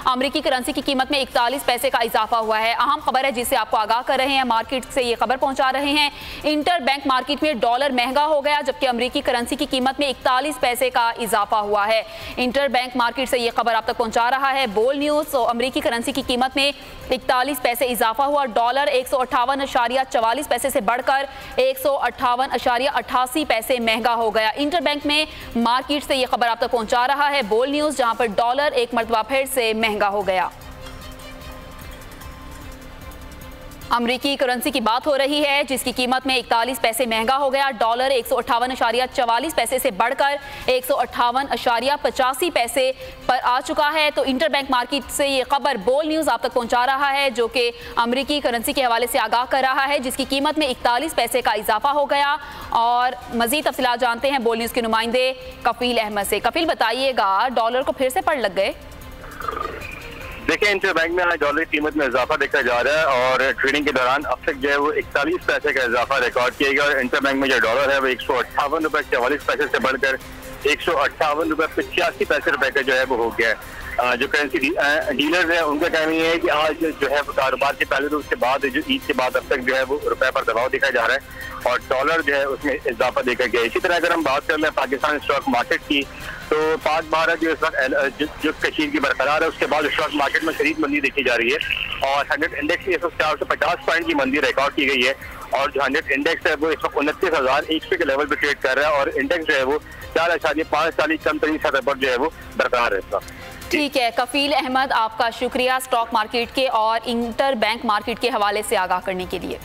अमेरिकी करेंसी की कीमत में 41 पैसे का इजाफा हुआ है। अहम खबर है जिससे आपको आगाह कर रहे हैं, मार्केट से ये खबर पहुंचा रहे हैं। इंटर बैंक मार्केट में डॉलर महंगा हो गया जबकि अमेरिकी करेंसी की कीमत में 41 पैसे का इजाफा हुआ है। इंटर बैंक मार्केट से ये खबर आप तक पहुंचा रहा है बोल न्यूज। तो अमेरिकी करेंसी की कीमत में 41 पैसे इजाफा हुआ। डॉलर 158.44 पैसे से बढ़कर 158.88 पैसे महंगा हो गया। इंटर बैंक में मार्केट से ये खबर आप तक पहुंचा रहा है बोल न्यूज, जहां पर डॉलर एक मरतबा फिर से महंगा हो गया। अमेरिकी करेंसी की बात हो रही है जिसकी कीमत में 41 पैसे महंगा हो गया। डॉलर 158.44 पैसे से बढ़कर 158.85 पैसे पर आ चुका है। तो इंटरबैंक मार्केट से ये खबर बोल न्यूज़ आप तक पहुंचा रहा है जो कि अमेरिकी करेंसी के हवाले से आगाह कर रहा है जिसकी कीमत में 41 पैसे का इजाफा हो गया। और मजीद तफसीलात जानते हैं बोल न्यूज़ के नुमाइंदे कफील अहमद से। कफील बताइएगा, डॉलर को फिर से पड़ लग गए? देखिए, इंटर बैंक में आज डॉलर की कीमत में इजाफा देखा जा रहा है और ट्रेडिंग के दौरान अब तक जो है वो 41 पैसे का इजाफा रिकॉर्ड किया गया। और इंटर बैंक में जो डॉलर है वो 158.44 पैसे से बढ़कर 158.85 पैसे का जो है वो हो गया है। जो करेंसी डीलर्स हैं उनका कहना ये है कि आज जो है वो कारोबार के पहले तो उसके बाद जो ईद के बाद अब तक जो है वो रुपए पर दबाव दिखा जा रहा है और डॉलर जो है उसमें इजाफा देखा गया। इसी तरह अगर हम बात कर लें पाकिस्तान स्टॉक मार्केट की, तो पाक भारत जो इस वक्त जो कशीर की बरकरार है उसके बाद स्टॉक मार्केट में खरीद मंदी देखी जा रही है और 100 इंडेक्स में 450 पॉइंट की मंदी रिकॉर्ड की गई है और जो 100 इंडेक्स है वो इस वक्त 29,100 के लेवल पर ट्रेड कर रहा है और इंडेक्स जो है वो 4.5 कम तरीन सतह पर जो है वो बरकरार है। ठीक है कफील अहमद, आपका शुक्रिया स्टॉक मार्केट के और इंटर बैंक मार्केट के हवाले से आगाह करने के लिए।